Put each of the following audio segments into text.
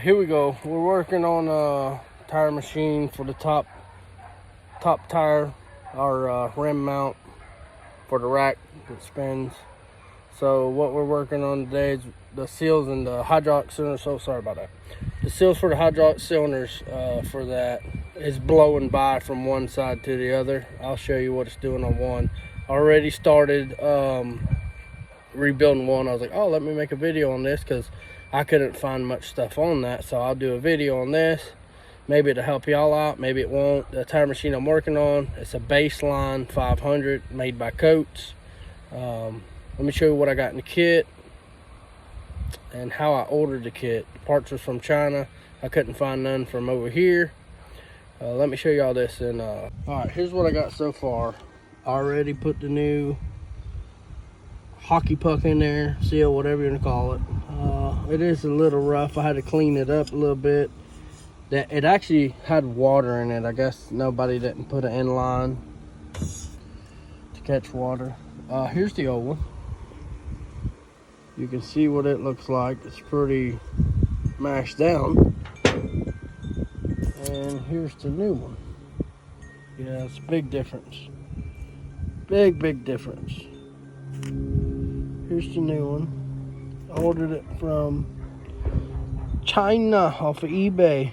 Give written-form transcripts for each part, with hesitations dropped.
right, here we go. We're working on a tire machine for the top tire, our rim mount for the rack that spins. So what we're working on today is the seals and the hydraulic cylinders. So sorry about that. The seals for the hydraulic cylinders for that is blowing by from one side to the other. I'll show you what it's doing on one. Already started rebuilding one. I was like, oh, let me make a video on this because I couldn't find much stuff on that. So I'll do a video on this. Maybe it'll help y'all out, maybe it won't. The tire machine I'm working on, it's a baseline 500 made by Coates. Let me show you what I got in the kit and how I ordered the kit. The parts was from China. I couldn't find none from over here. Let me show y'all this. And all right, here's what I got so far. I already put the new hockey puck in there, seal, whatever you want to call it. It is a little rough. I had to clean it up a little bit. That it actually had water in it. I guess nobody didn't put an inline to catch water. Here's the old one. You can see what it looks like. It's pretty mashed down. And here's the new one. Yeah, it's a big difference. Big difference. Here's the new one. I ordered it from China off of eBay.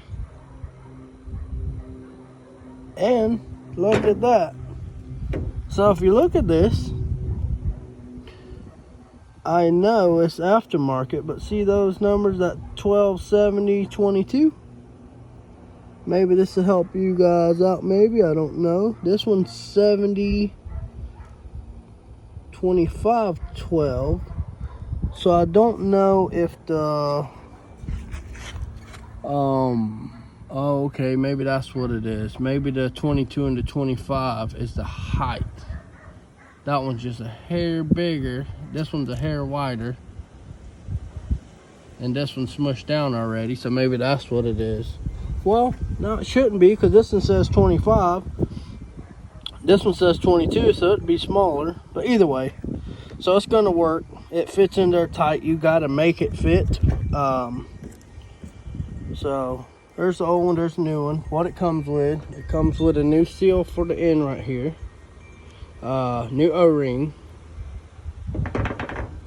And look at that. So if you look at this, I know it's aftermarket, but see those numbers, that 127022? Maybe this will help you guys out, maybe, I don't know. This one's 702512. So I don't know if the oh, okay, maybe that's what it is. Maybe the 22 and the 25 is the height. That one's just a hair bigger. This one's a hair wider. And this one's smushed down already, so maybe that's what it is. Well, no, it shouldn't be, because this one says 25. This one says 22, so it'd be smaller. But either way, so it's gonna work. It fits in there tight. You gotta make it fit. So there's the old one, there's the new one. What it comes with a new seal for the end right here. New O-ring.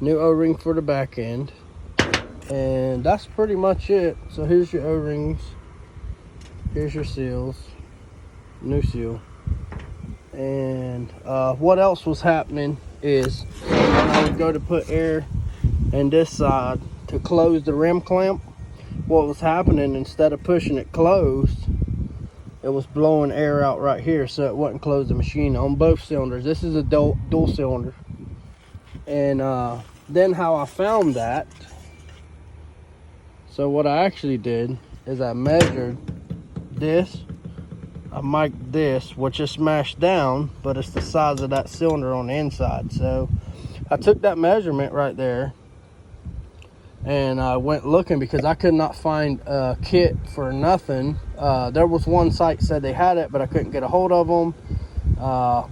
New O-ring for the back end. And that's pretty much it. So here's your O-rings. Here's your seals. New seal. And what else was happening is when I would go to put air in this side to close the rim clamp, what was happening, instead of pushing it closed, it was blowing air out right here, so it wouldn't close the machine on both cylinders. This is a dual cylinder. And then how I found that, so what I actually did is I measured this, I mic'd this, which is smashed down, but it's the size of that cylinder on the inside. So I took that measurement right there and I went looking, because I could not find a kit for nothing. There was one site said they had it, but I couldn't get a hold of them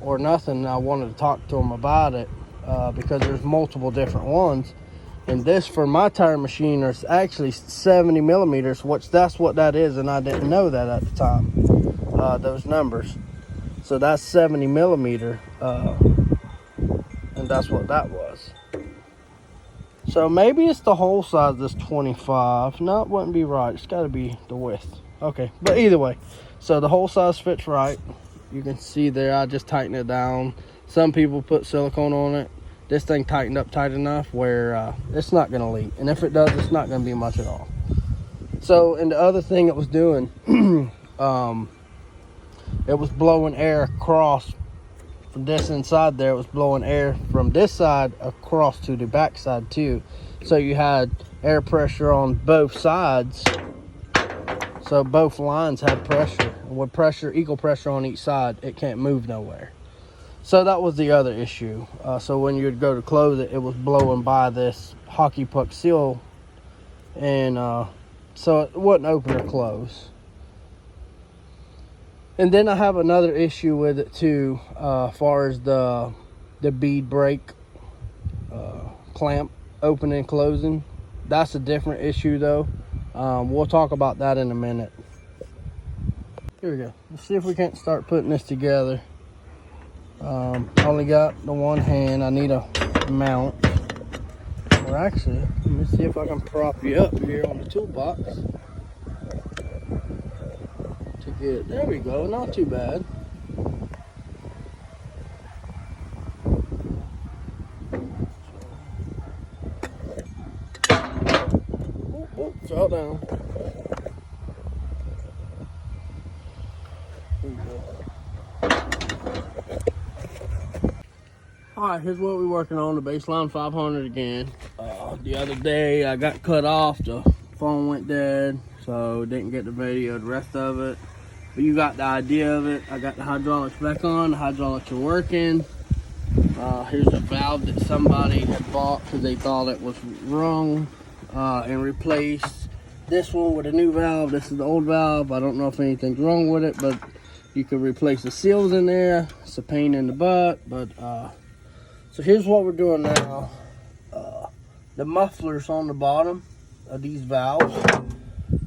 or nothing. I wanted to talk to them about it because there's multiple different ones. And this for my tire machine is actually 70 millimeters, which that's what that is, and I didn't know that at the time, those numbers. So that's 70 millimeter, and that's what that was. So maybe it's the hole size that's 25. No, it wouldn't be right. It's got to be the width. Okay, but either way, so the hole size fits right. You can see there, I just tightened it down. Some people put silicone on it. This thing tightened up tight enough where it's not going to leak. And if it does, it's not going to be much at all. So, and the other thing it was doing, it was blowing air across from this inside there. It was blowing air from this side across to the back side too. So you had air pressure on both sides. So both lines had pressure. And with pressure, equal pressure on each side, it can't move nowhere. So that was the other issue. So when you'd go to close it, it was blowing by this hockey puck seal. And so it wouldn't open or close. And then I have another issue with it too, as far as the bead brake clamp opening and closing. That's a different issue though. We'll talk about that in a minute. Here we go. Let's see if we can't start putting this together. I only got the one hand. I need a mount. Or actually, let me see if I can prop you up here on the toolbox. To get, there we go, not too bad. Oh, fell down. Here we go. Alright, here's what we're working on, the baseline 500 again. The other day I got cut off, the phone went dead, so didn't get the video, the rest of it. But you got the idea of it. I got the hydraulics back on, the hydraulics are working. Here's the valve that somebody had bought because they thought it was wrong, and replaced this one with a new valve. This is the old valve. I don't know if anything's wrong with it, but you could replace the seals in there. It's a pain in the butt, but so here's what we're doing now. The mufflers on the bottom of these valves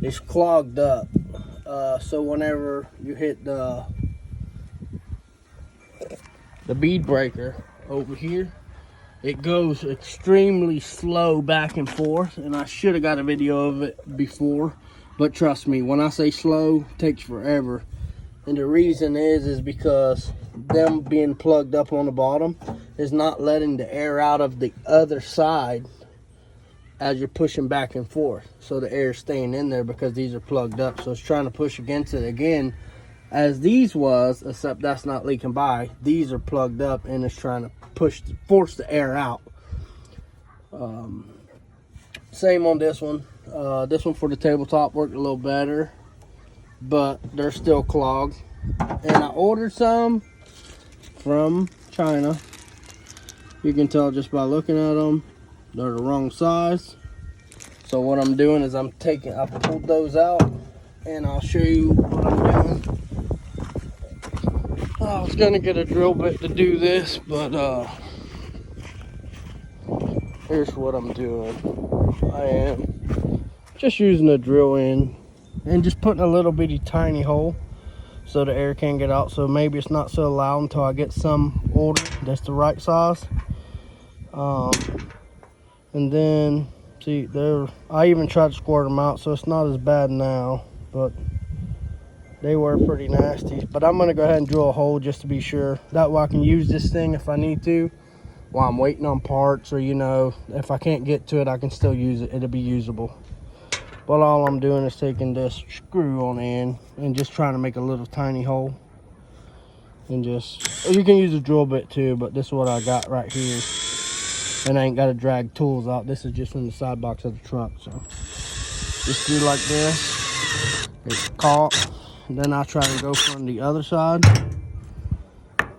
is clogged up. So whenever you hit the bead breaker over here, it goes extremely slow back and forth. And I should have got a video of it before, but trust me, when I say slow, it takes forever. And the reason is because them being plugged up on the bottom is not letting the air out of the other side as you're pushing back and forth. So the air is staying in there because these are plugged up. So it's trying to push against it again as these was, except that's not leaking by. These are plugged up and it's trying to force the air out. Same on this one. This one for the tabletop worked a little better, but they're still clogged. And I ordered some from China. You can tell just by looking at them, they're the wrong size. So what I'm doing is I pulled those out and I'll show you what I'm doing. I was gonna get a drill bit to do this, but here's what I'm doing. I am just using a drill in and just putting a little bitty tiny hole so the air can get out. So maybe it's not so loud until I get some order that's the right size. And then see there, I even tried to squirt them out, so it's not as bad now, but they were pretty nasty. But I'm gonna go ahead and drill a hole just to be sure. That way I can use this thing if I need to while I'm waiting on parts, or you know, if I can't get to it, I can still use it. It'll be usable. But all I'm doing is taking this screw on in and just trying to make a little tiny hole. And just, you can use a drill bit too, but this is what I got right here. And I ain't got to drag tools out. This is just from the side box of the truck. So just do like this. It's caught. And then I try to go from the other side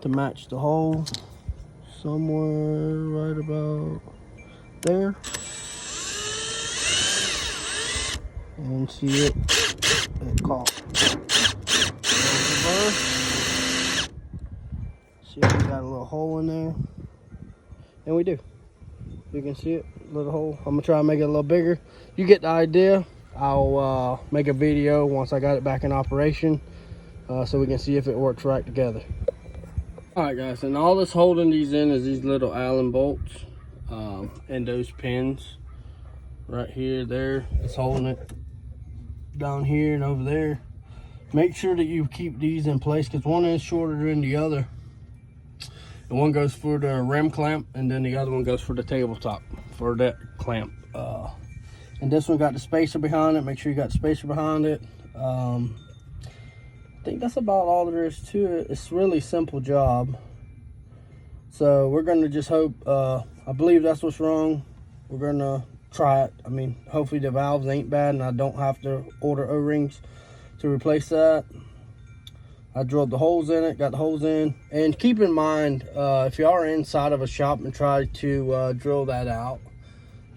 to match the hole somewhere right about there. And see it caught. See if we got a little hole in there. And we do. You can see it, little hole. I'm gonna try and make it a little bigger. You get the idea. I'll make a video once I got it back in operation, so we can see if it works right together. All right, guys, and all that's holding these in is these little Allen bolts, and those pins right here, there. It's holding it down here and over there. Make sure that you keep these in place because one is shorter than the other. And one goes for the rim clamp, and then the other one goes for the tabletop for that clamp. And this one got the spacer behind it. Make sure you got the spacer behind it. I think that's about all there is to it. It's a really simple job. So we're gonna just hope, I believe that's what's wrong. We're gonna try it. I mean, hopefully the valves ain't bad and I don't have to order O-rings to replace that. I drilled the holes in it, got the holes in. And keep in mind, if you are inside of a shop and try to drill that out,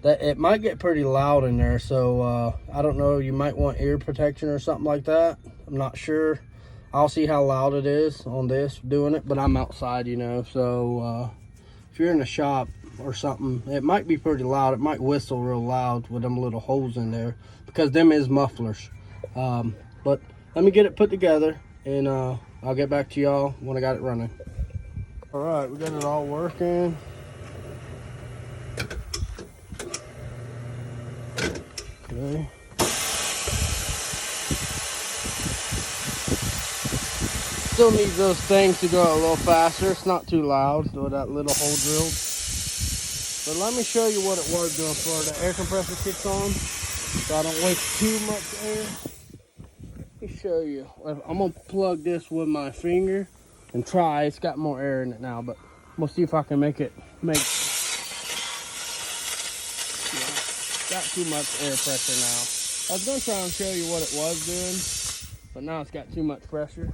that it might get pretty loud in there. So I don't know, you might want ear protection or something like that. I'm not sure. I'll see how loud it is on this doing it, but I'm outside, you know. So if you're in the shop, or something. It might be pretty loud. It might whistle real loud with them little holes in there, because them is mufflers. But let me get it put together, and I'll get back to y'all when I got it running. All right, we got it all working. Okay. Still needs those things to go a little faster. It's not too loud with that little hole drilled. But let me show you what it was doing before the air compressor kicks on, so I don't waste too much air. Let me show you. I'm gonna plug this with my finger and try. It's got more air in it now, but we'll see if I can make. Yeah, got too much air pressure now. I was gonna try and show you what it was doing, but now it's got too much pressure.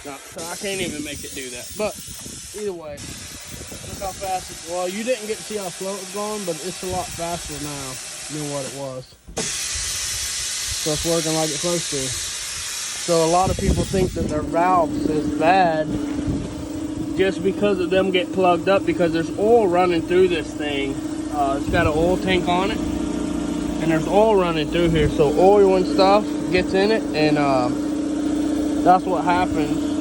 No, so I can't even make it do that. But either way, look how fast it's, well, you didn't get to see how slow it was going, but it's a lot faster now than what it was. So it's working like it's supposed to. So a lot of people think that their valves is bad just because of them get plugged up, because there's oil running through this thing. It's got an oil tank on it, and there's oil running through here. So oil and stuff gets in it, and that's what happens